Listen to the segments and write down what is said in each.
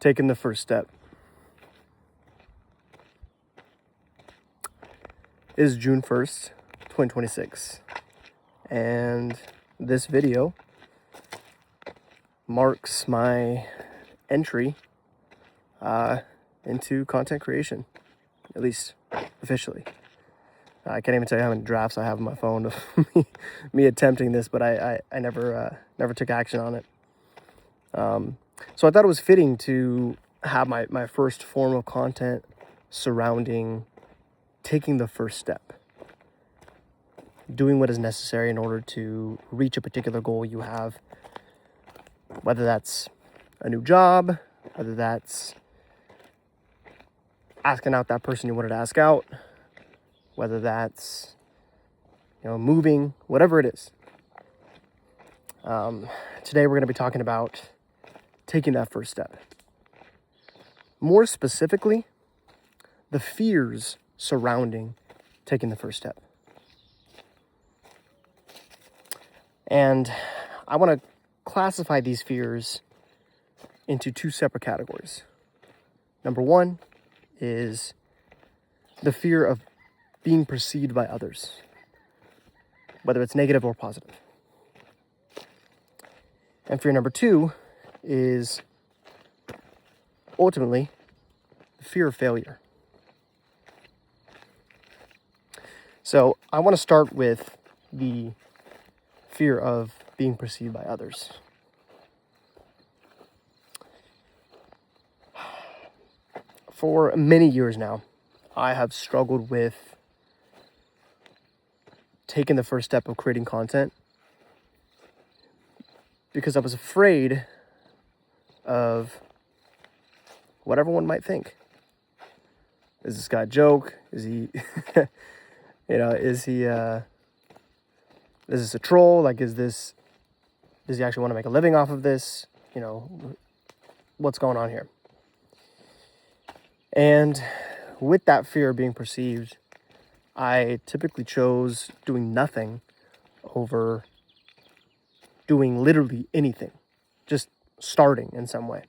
taking the first step. It is June 1st, 2026, and this video marks my entry into content creation, at least officially. I can't even tell you how many drafts I have on my phone of me attempting this, but I never took action on it. So I thought it was fitting to have my first form of content surrounding taking the first step, doing what is necessary in order to reach a particular goal you have, whether that's a new job, whether that's asking out that person you wanted to ask out, whether that's, moving, whatever it is. Today we're going to be talking about taking that first step. More specifically, the fears surrounding taking the first step. And I want to classify these fears into two separate categories. Number one is the fear of being perceived by others, whether it's negative or positive. And fear number two is ultimately the fear of failure. So I want to start with the fear of being perceived by others. For many years now, I have struggled with taking the first step of creating content because I was afraid of what everyone might think. Is this guy a joke? Is he, is this a troll? Does he actually want to make a living off of this? What's going on here? And with that fear of being perceived, I typically chose doing nothing over doing literally anything, just starting in some way.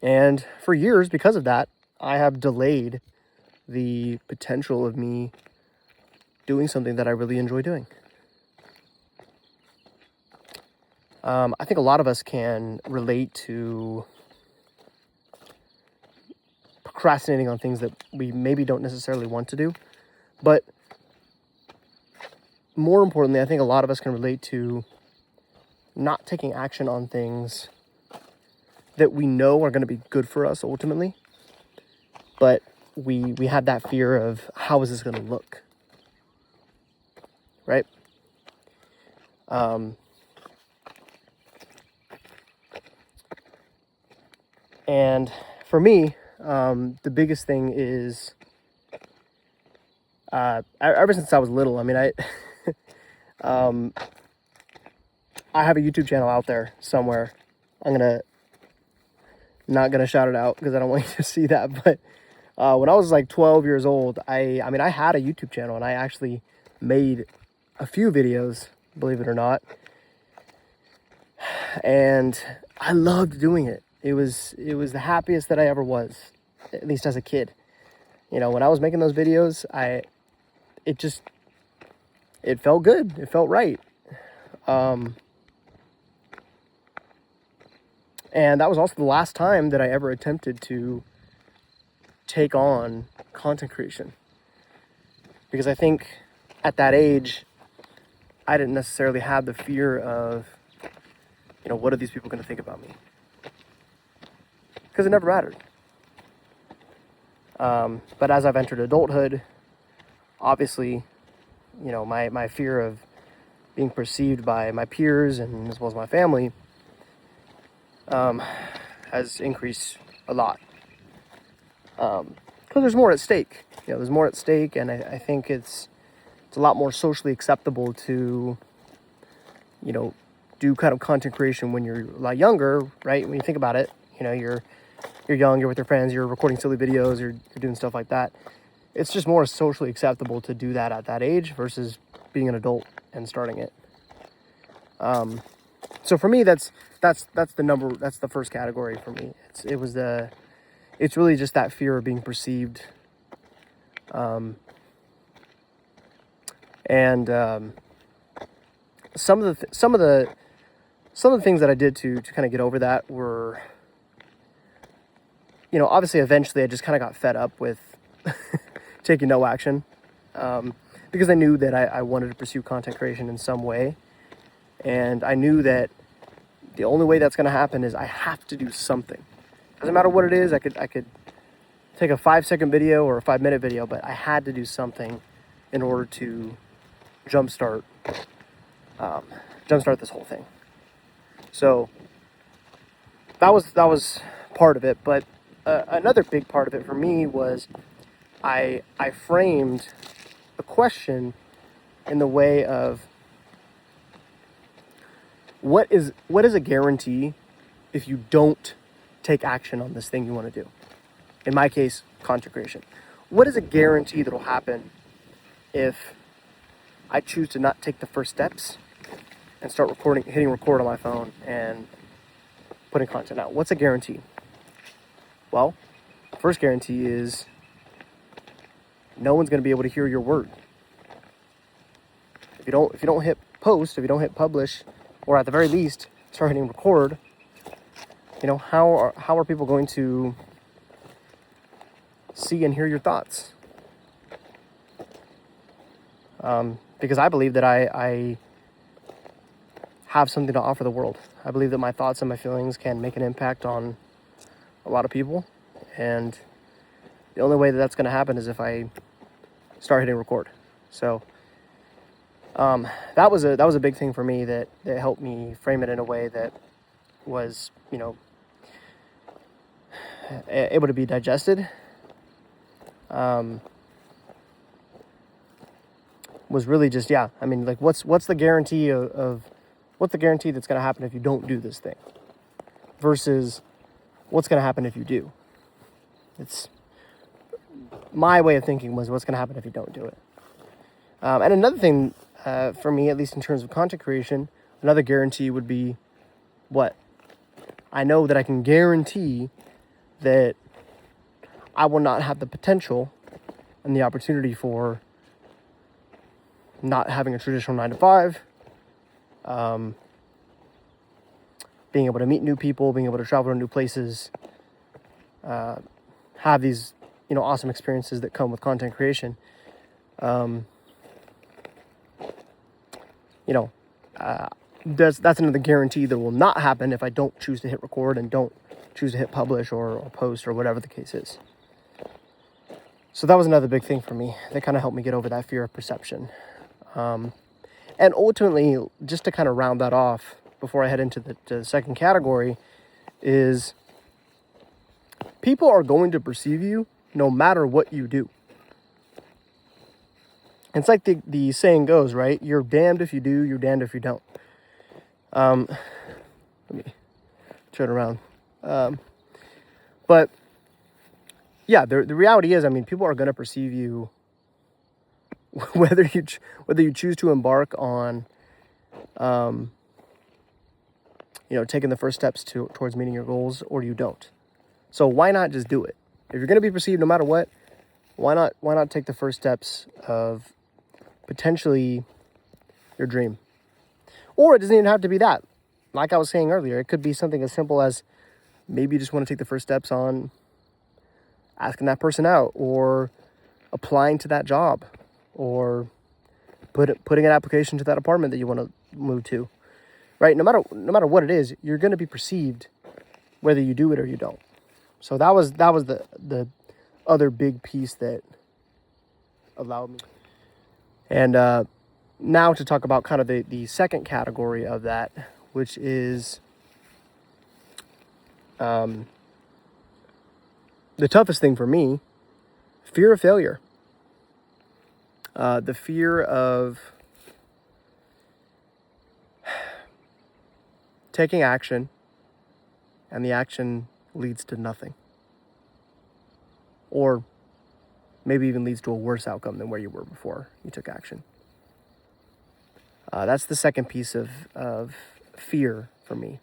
And for years, because of that, I have delayed the potential of me doing something that I really enjoy doing. I think a lot of us can relate to procrastinating on things that we maybe don't necessarily want to do. But more importantly, I think a lot of us can relate to not taking action on things that we know are going to be good for us ultimately. But we had that fear of, how is this going to look? Right? And for me, the biggest thing is, ever since I was little, I have a YouTube channel out there somewhere. I'm not gonna shout it out because I don't want you to see that. But when I was like 12 years old, I had a YouTube channel, and I actually made a few videos, believe it or not. And I loved doing it. It was the happiest that I ever was, at least as a kid. When I was making those videos, it felt good. It felt right. And that was also the last time that I ever attempted to take on content creation. Because I think at that age, I didn't necessarily have the fear of, what are these people going to think about me? Because it never mattered. But as I've entered adulthood, obviously, my fear of being perceived by my peers and as well as my family has increased a lot. Because there's more at stake. There's more at stake, and I think it's a lot more socially acceptable to, do kind of content creation when you're a lot younger, right? When you think about it, you're young, you're with your friends, you're recording silly videos, you're doing stuff like that. It's just more socially acceptable to do that at that age versus being an adult and starting it. So for me, that's the first category for me. It's really just that fear of being perceived, and some of the things that I did to kind of get over that were, obviously eventually I just kind of got fed up with taking no action, because I knew that I wanted to pursue content creation in some way, and I knew that the only way that's going to happen is I have to do something. Doesn't matter what it is. I could take a 5-second video or a 5-minute video, but I had to do something in order to jumpstart this whole thing. So that was part of it, but another big part of it for me was I framed the question in the way of what is a guarantee if you don't take action on this thing you want to do? In my case, content creation. What is a guarantee that'll happen if I choose to not take the first steps and start hitting record on my phone and putting content out? What's a guarantee? Well, the first guarantee is no one's going to be able to hear your word. If you don't hit post, if you don't hit publish, or at the very least start hitting record, how are people going to see and hear your thoughts? Because I believe that I have something to offer the world. I believe that my thoughts and my feelings can make an impact on a lot of people, and the only way that that's going to happen is if I start hitting record. So that was a big thing for me that helped me frame it in a way that was, able to be digested. Was really just, what's the guarantee of what's the guarantee that's going to happen if you don't do this thing versus what's going to happen if you do? It's my way of thinking was what's going to happen if you don't do it. And another thing, for me, at least in terms of content creation, another guarantee would be what? I know that I can guarantee that I will not have the potential and the opportunity for not having a traditional 9 to 5, being able to meet new people, being able to travel to new places, have these, awesome experiences that come with content creation. That's another guarantee that will not happen if I don't choose to hit record and don't choose to hit publish or post or whatever the case is. So that was another big thing for me that kind of helped me get over that fear of perception. And ultimately, just to kind of round that off before I head into the second category, is people are going to perceive you no matter what you do. It's like the saying goes, right? You're damned if you do, you're damned if you don't. Let me turn around. But yeah, the reality is, people are going to perceive you whether you choose to embark on, taking the first steps towards meeting your goals, or you don't. So why not just do it? If you're going to be perceived no matter what, why not take the first steps of potentially your dream? Or it doesn't even have to be that. Like I was saying earlier, it could be something as simple as maybe you just want to take the first steps on asking that person out, or applying to that job, or putting an application to that apartment that you want to move to. Right? No matter what it is, you're going to be perceived whether you do it or you don't. So that was the other big piece that allowed me. And now to talk about kind of the second category of that, which is the toughest thing for me, fear of failure. The fear of taking action and the action leads to nothing. Or maybe even leads to a worse outcome than where you were before you took action. That's the second piece of fear for me.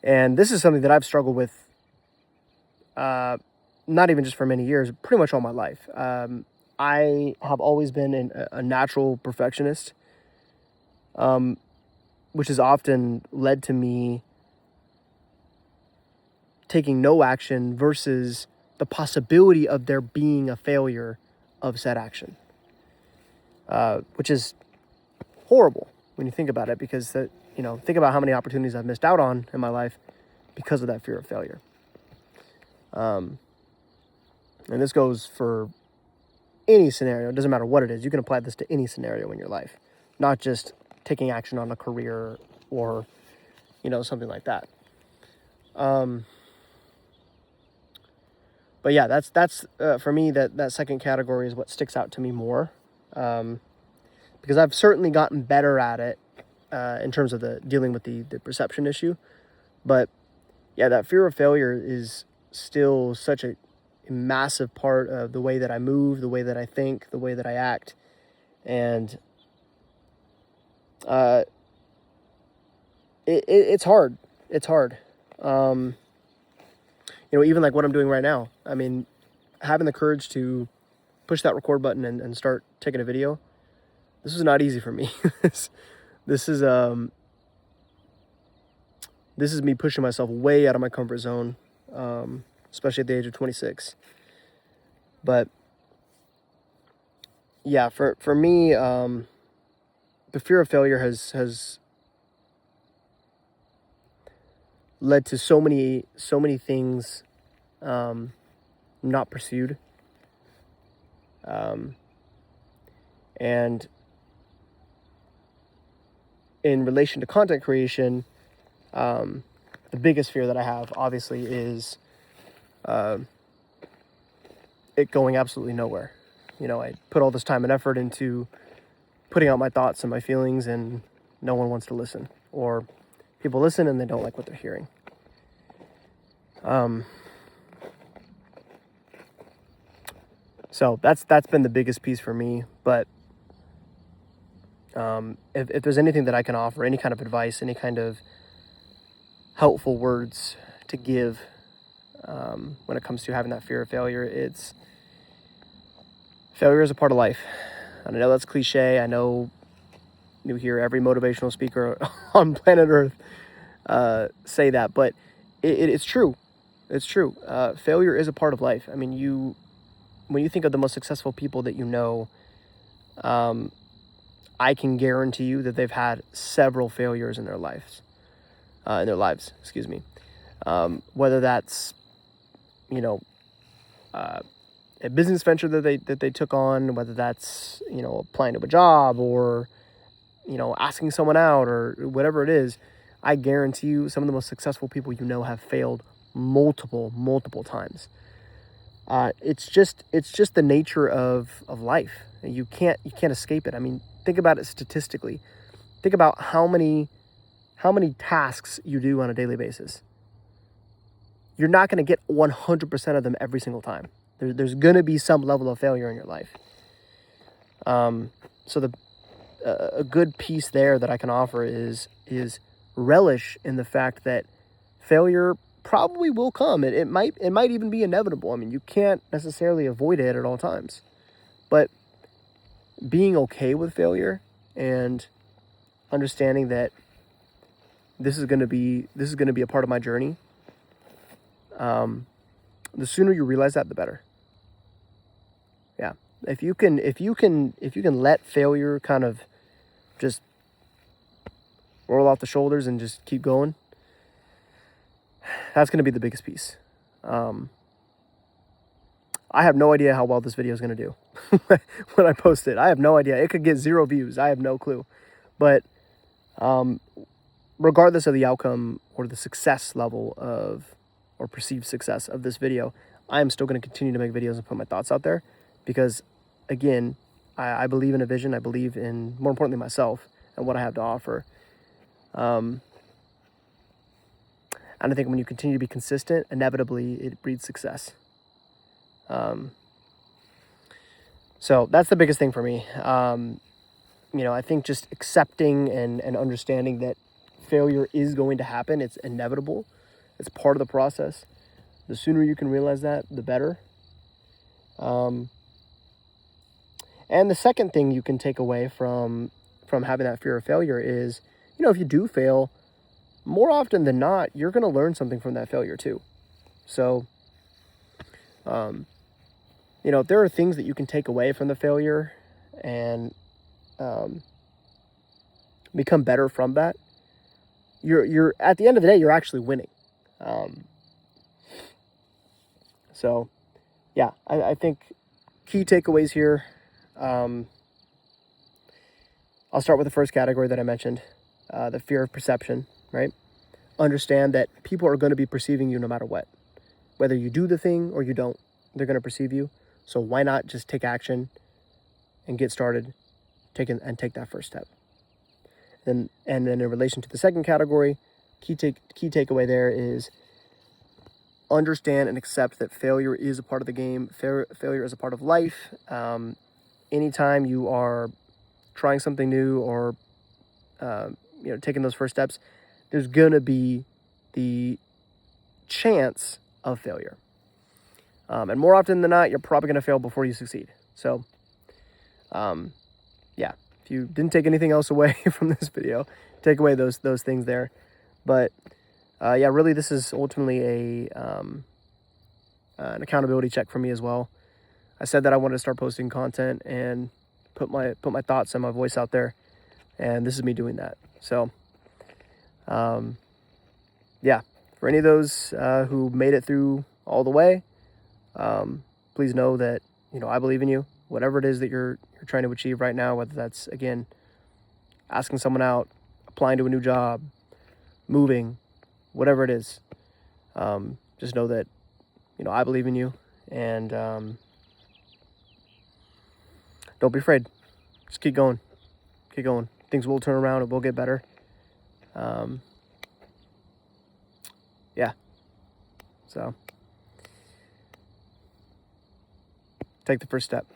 And this is something that I've struggled with, not even just for many years, pretty much all my life. I have always been a natural perfectionist, which has often led to me taking no action versus the possibility of there being a failure of said action, which is horrible when you think about it, because think about how many opportunities I've missed out on in my life because of that fear of failure. And this goes for any scenario. It doesn't matter what it is. You can apply this to any scenario in your life, not just taking action on a career or, something like that. But yeah, that's for me, that second category is what sticks out to me more, because I've certainly gotten better at it in terms of dealing with the perception issue. But yeah, that fear of failure is still such a massive part of the way that I move, the way that I think, the way that I act. And it's hard. It's hard. Even like what I'm doing right now. I mean, having the courage to push that record button and start taking a video, this is not easy for me. This is me pushing myself way out of my comfort zone, especially at the age of 26. But yeah, for me, the fear of failure has led to so many things not pursued, and in relation to content creation, the biggest fear that I have, obviously, is it going absolutely nowhere. I put all this time and effort into putting out my thoughts and my feelings, and no one wants to listen, or people listen and they don't like what they're hearing. So that's been the biggest piece for me. But if there's anything that I can offer, any kind of advice, any kind of helpful words to give when it comes to having that fear of failure, it's failure is a part of life. And I know that's cliche. I know you hear every motivational speaker on planet Earth say that, but it's true. It's true. Failure is a part of life. I mean, when you think of the most successful people that you know, I can guarantee you that they've had several failures in their lives. Excuse me. Whether that's, a business venture that they took on, whether that's, applying to a job, or, asking someone out, or whatever it is, I guarantee you some of the most successful people have failed multiple times. It's just the nature of life. You can't escape it. I mean, think about it statistically. Think about how many tasks you do on a daily basis. You're not going to get 100% of them every single time. There's going to be some level of failure in your life. So a good piece there that I can offer is relish in the fact that failure probably will come. It might even be inevitable. I mean, you can't necessarily avoid it at all times. But being okay with failure and understanding that this is going to be a part of my journey. The sooner you realize that, the better. Yeah. If you can let failure kind of just roll off the shoulders and just keep going, that's going to be the biggest piece. I have no idea how well this video is going to do when I post it. I have no idea. It could get 0 views. I have no clue. But regardless of the outcome or the success level or perceived success of this video, I am still going to continue to make videos and put my thoughts out there, because, again, I believe in a vision. I believe in, more importantly, myself and what I have to offer. And I think when you continue to be consistent, inevitably it breeds success. So that's the biggest thing for me. I think just accepting and understanding that failure is going to happen. It's inevitable. It's part of the process. The sooner you can realize that, the better. And the second thing you can take away from having that fear of failure is, if you do fail, more often than not, you're going to learn something from that failure too. So, if there are things that you can take away from the failure and become better from that, you're at the end of the day, you're actually winning. So yeah, I think key takeaways here. I'll start with the first category that I mentioned, the fear of perception, right? Understand that people are going to be perceiving you no matter what. Whether you do the thing or you don't, they're going to perceive you. So why not just take action and get started, take that first step. And then in relation to the second category, key takeaway there is understand and accept that failure is a part of the game. Failure is a part of life. Anytime you are trying something new or taking those first steps, there's gonna be the chance of failure. And more often than not, you're probably gonna fail before you succeed. So, yeah, if you didn't take anything else away from this video, take away those things there. But yeah, really, this is ultimately an accountability check for me as well. I said that I wanted to start posting content and put my thoughts and my voice out there, and this is me doing that. So, yeah, for any of those who made it through all the way, please know that I believe in you. Whatever it is that you're trying to achieve right now, whether that's again asking someone out, applying to a new job, moving, whatever it is, just know that I believe in you, and don't be afraid. Just keep going. Things will turn around. It will get better. Yeah. So take the first step.